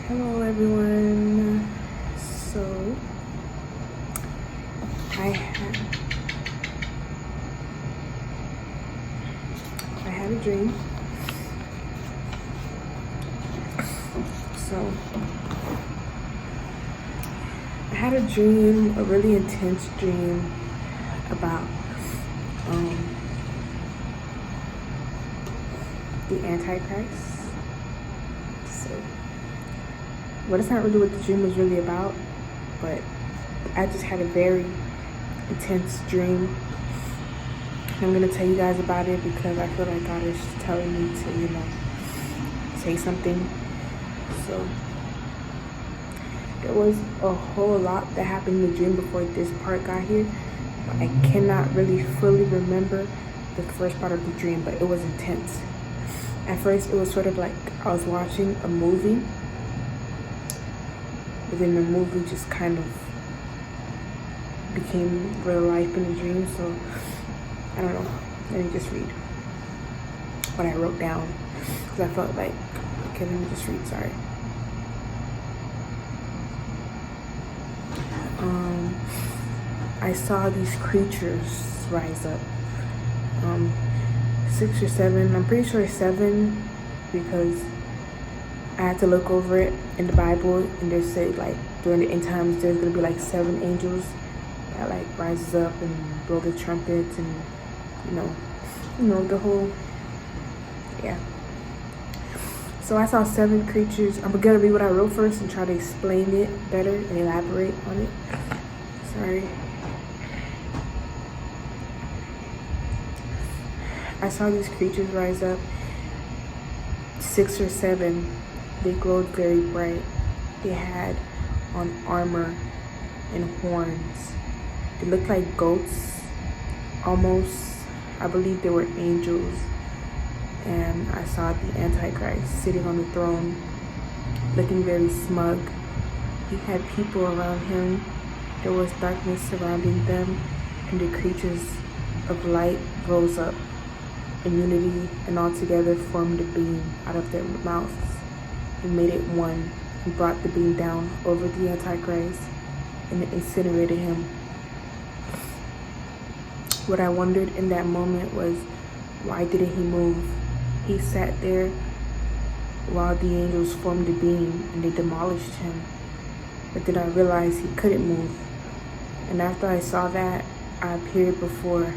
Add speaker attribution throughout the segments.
Speaker 1: Hello everyone. So I had a dream. So I had a dream, a really intense dream about the antichrist. So well, that's not really what the dream was really about, but I just had a very intense dream. I'm gonna tell you guys about it because I feel like God is telling me to, say something. So there was a whole lot that happened in the dream before this part got here. But I cannot really fully remember the first part of the dream, but it was intense. At first, it was sort of like I was watching a movie, but then the movie just kind of became real life in the dream. So I don't know. Let me just read what I wrote down because I felt like, okay, let me just read. Sorry. I saw these creatures rise up. 6 or 7. I'm pretty sure 7 because I had to look over it in the Bible, and they said like during the end times there's gonna be like 7 angels that like rises up and blow the trumpets and the whole So I saw 7 creatures. I'm gonna read what I wrote first and try to explain it better and elaborate on it. Sorry. I saw these creatures rise up, 6 or 7. They glowed very bright. They had on armor and horns. They looked like goats, almost. I believe they were angels. And I saw the Antichrist sitting on the throne, looking very smug. He had people around him. There was darkness surrounding them, and the creatures of light rose up in unity and all together formed a beam out of their mouths and made it one and brought the beam down over the Antichrist and incinerated him. What I wondered in that moment was, why didn't he move? He sat there while the angels formed a beam and they demolished him. But then I realized he couldn't move. And after I saw that, I appeared before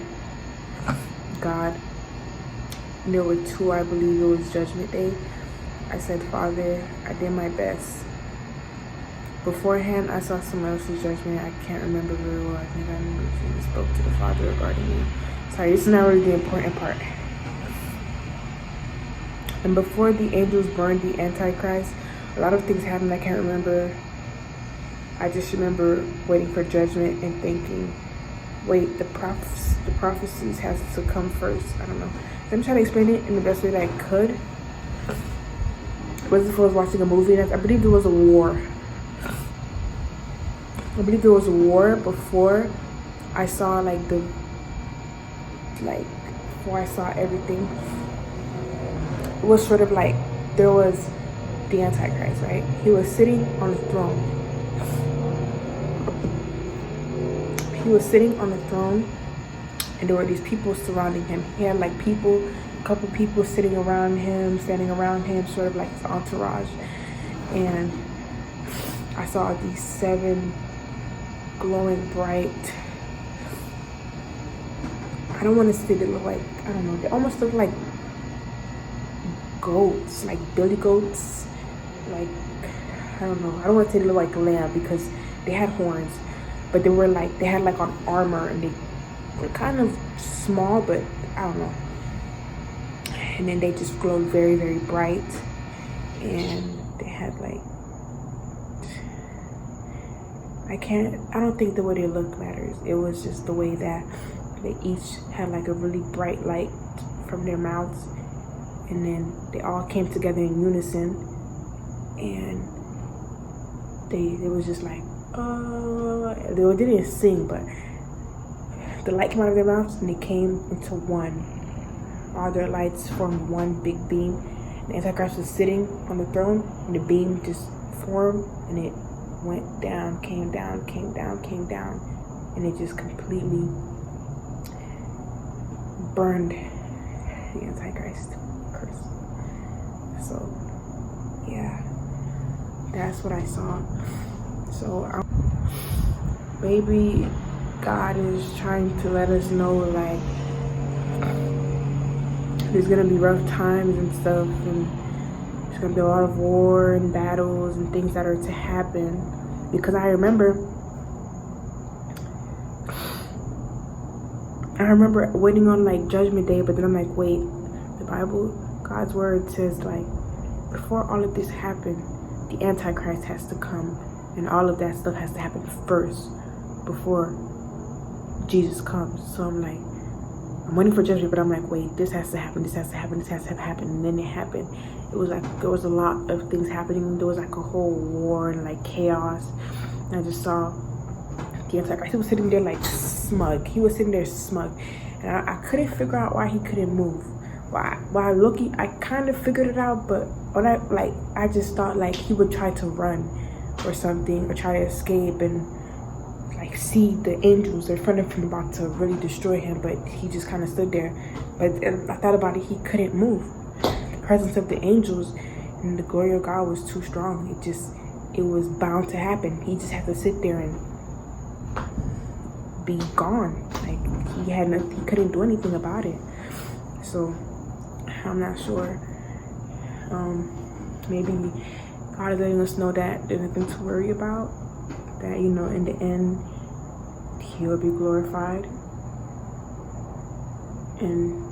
Speaker 1: God. And there were 2, I believe it was Judgment Day. I said, Father, I did my best. Beforehand, I saw someone else's judgment. I can't remember very well. I think I remember Jesus spoke to the Father regarding me. Sorry, this is not really the important part. And before the angels burned the Antichrist, a lot of things happened I can't remember. I just remember waiting for judgment and thinking, wait, the prophecies has to come first. I don't know. Let me try to explain it in the best way that I could. It wasn't if I was watching a movie. I believe there was a war. I believe there was a war before I saw before I saw everything. It was sort of like there was the Antichrist, right? He was sitting on the throne. He was sitting on the throne, and there were these people surrounding him. He had a couple people sitting around him, standing around him, sort of like his entourage. And I saw these 7 glowing bright. I don't want to say they look like, I don't know, they almost look like goats, like billy goats. Like, I don't know. I don't want to say they look like lamb because they had horns, but they had like on armor, and they were kind of small, but I don't know. And then they just glowed very, very bright, and they had like, I don't think the way they looked matters. It was just the way that they each had like a really bright light from their mouths, and then they all came together in unison, and they was just like, they didn't sing, but the light came out of their mouths and they came into one. All their lights formed one big beam. The Antichrist was sitting on the throne, and the beam just form, and it went down, came down, came down, came down, and it just completely burned the Antichrist curse. So yeah, that's what I saw. So maybe God is trying to let us know, like, there's gonna be rough times and stuff, and there's gonna be a lot of war and battles and things that are to happen. Because I remember waiting on like Judgment Day, but then I'm like, wait, the Bible, God's word says, like, before all of this happened, the Antichrist has to come, and all of that stuff has to happen first before Jesus comes. So I'm like, I'm waiting for judgment, but I'm like, wait, this has to happen, this has to happen, this has to happen, and then it happened. It was like, there was a lot of things happening. There was like a whole war and like chaos. And I just saw the Antichrist. He was sitting there like smug. He was sitting there smug. And I couldn't figure out why he couldn't move. While looking, I kind of figured it out, but when I just thought like he would try to run or something, or try to escape and like see the angels in front of him about to really destroy him, but he just kind of stood there. But I thought about it, he couldn't move. The presence of the angels and the glory of God was too strong. It was bound to happen. He just had to sit there and be gone. Like he couldn't do anything about it. So I'm not sure. Maybe God is letting us know that there's nothing to worry about. That, you know, in the end, he will be glorified. And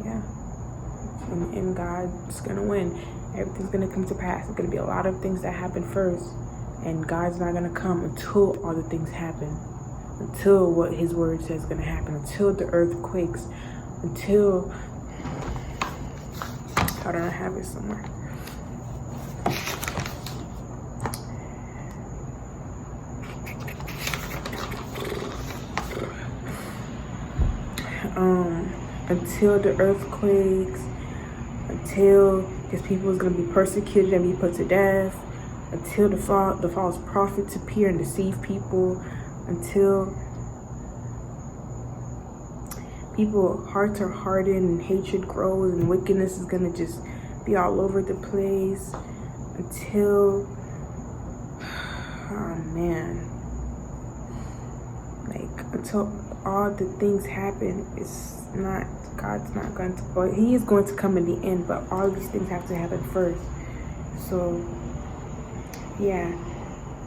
Speaker 1: yeah, and God's gonna win. Everything's gonna come to pass. There's gonna be a lot of things that happen first, and God's not gonna come until all the things happen, until what his word says is gonna happen, until the earth quakes, until, I don't have it somewhere. Until the earth quakes, until his people is going to be persecuted and be put to death, until the false prophets appear and deceive people, until people's hearts are hardened and hatred grows and wickedness is going to just be all over the place, until, oh man, like until all the things happen, God's not going to, or he is going to come in the end, but all these things have to happen first. So yeah,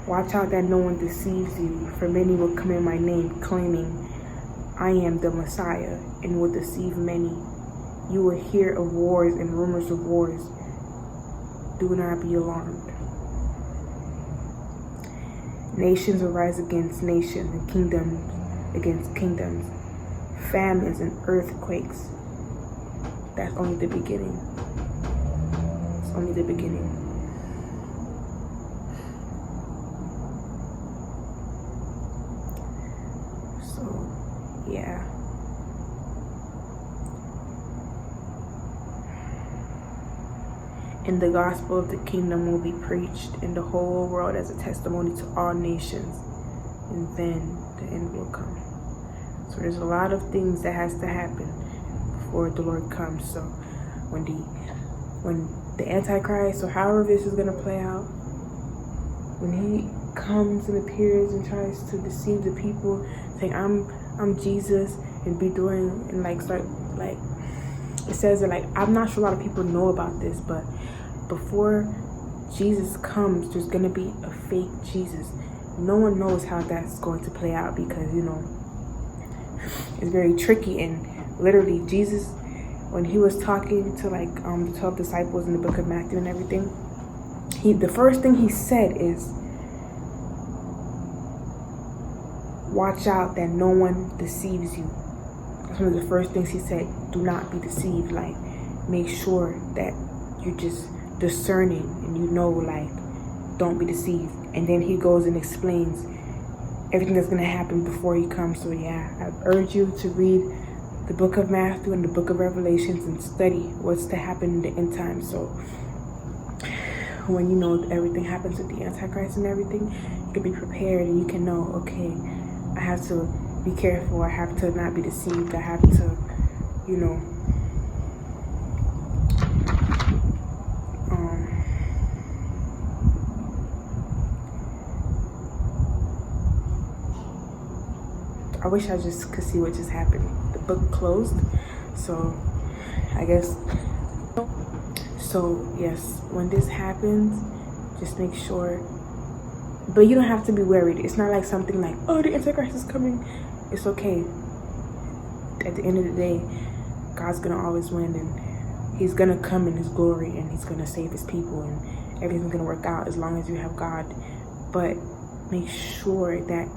Speaker 1: watch out that no one deceives you, for many will come in my name claiming I am the Messiah, and will deceive many. You will hear of wars and rumors of wars. Do not be alarmed. Nations will rise against nations, and kingdoms against kingdoms, famines and earthquakes. That's only the beginning. It's only the beginning. So, yeah. And the gospel of the kingdom will be preached in the whole world as a testimony to all nations, and then the end will come. So there's a lot of things that has to happen before the Lord comes. So when the Antichrist, or however this is gonna play out, when he comes and appears and tries to deceive the people, saying I'm Jesus, and be doing, and like start, like it says that, like, I'm not sure a lot of people know about this, but before Jesus comes, there's gonna be a fake Jesus. No one knows how that's going to play out, because, you know, it's very tricky. And literally Jesus, when he was talking to like the 12 disciples in the book of Matthew and everything, the first thing he said is, watch out that no one deceives you. That's one of the first things he said. Do not be deceived. Like, make sure that you're just discerning and you know, like, don't be deceived. And then he goes and explains everything that's going to happen before he comes. So yeah, I urge you to read the book of Matthew and the book of Revelations and study what's to happen in the end time. So when you know everything happens with the antichrist and everything, you can be prepared and you can know, okay, I have to be careful, I have to not be deceived, I have to, you know, I wish I just could see what just happened. The book closed, so I guess. So yes, when this happens, just make sure. But you don't have to be worried. It's not like something like, oh, the Antichrist is coming. It's okay. At the end of the day, God's gonna always win, and He's gonna come in His glory, and He's gonna save His people, and everything's gonna work out as long as you have God. But make sure that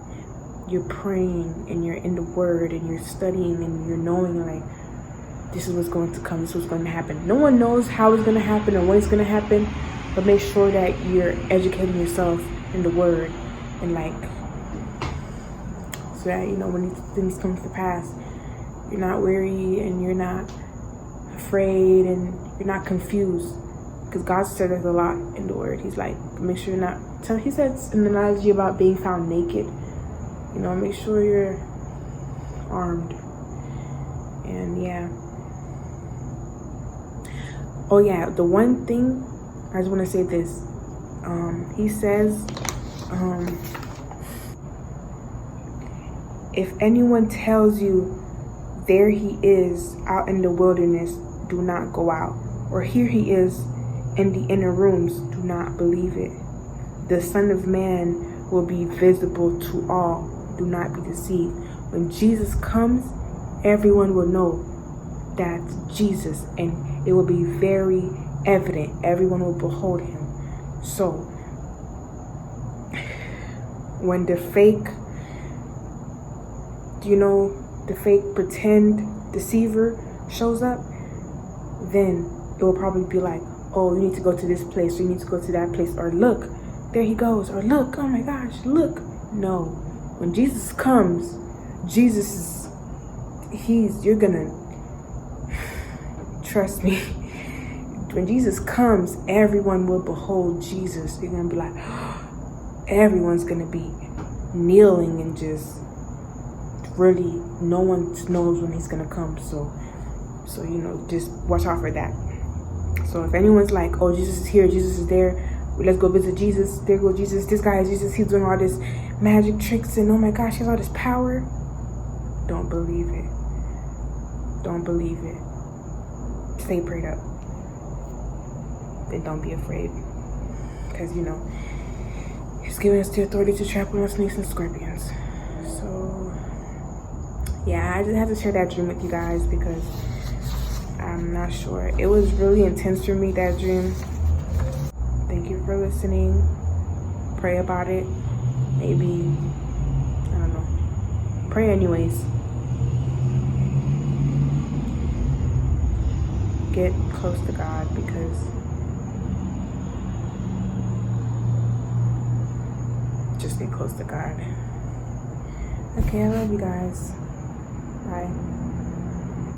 Speaker 1: you're praying and you're in the Word and you're studying and you're knowing, like, this is what's going to come, this is what's going to happen. No one knows how it's going to happen or when it's going to happen, but make sure that you're educating yourself in the Word, and like, so that, you know, when these things come to pass, you're not weary and you're not afraid and you're not confused, because God said there's a lot in the Word. He's like, make sure you're not, He says an analogy about being found naked. You know, make sure you're armed. And yeah. Oh yeah, the one thing I just want to say this. He says, if anyone tells you there he is out in the wilderness, do not go out. Or here he is in the inner rooms, do not believe it. The Son of Man will be visible to all. Do not be deceived. When Jesus comes, everyone will know that's Jesus, and it will be very evident. Everyone will behold Him. So when the fake, you know, the fake pretend deceiver shows up, then it will probably be like, oh, you need to go to this place, or you need to go to that place, or look, there he goes, or look, oh my gosh, look. No, when Jesus comes, Jesus is, you're gonna, trust me, when Jesus comes, everyone will behold Jesus. You're gonna be like, everyone's gonna be kneeling and just really, no one knows when He's gonna come. So you know, just watch out for that. So if anyone's like, oh, Jesus is here, Jesus is there, let's go visit Jesus, there go Jesus, this guy is Jesus, he's doing all this magic tricks, and oh my gosh, he has all this power, don't believe it. Don't believe it. Stay prayed up. And don't be afraid, because you know, He's giving us the authority to trample on snakes and scorpions. So yeah, I just had to share that dream with you guys because I'm not sure. It was really intense for me, that dream. Thank you for listening. Pray about it. Maybe, I don't know. Pray anyways. Get close to God, because just get close to God. Okay, I love you guys. Bye.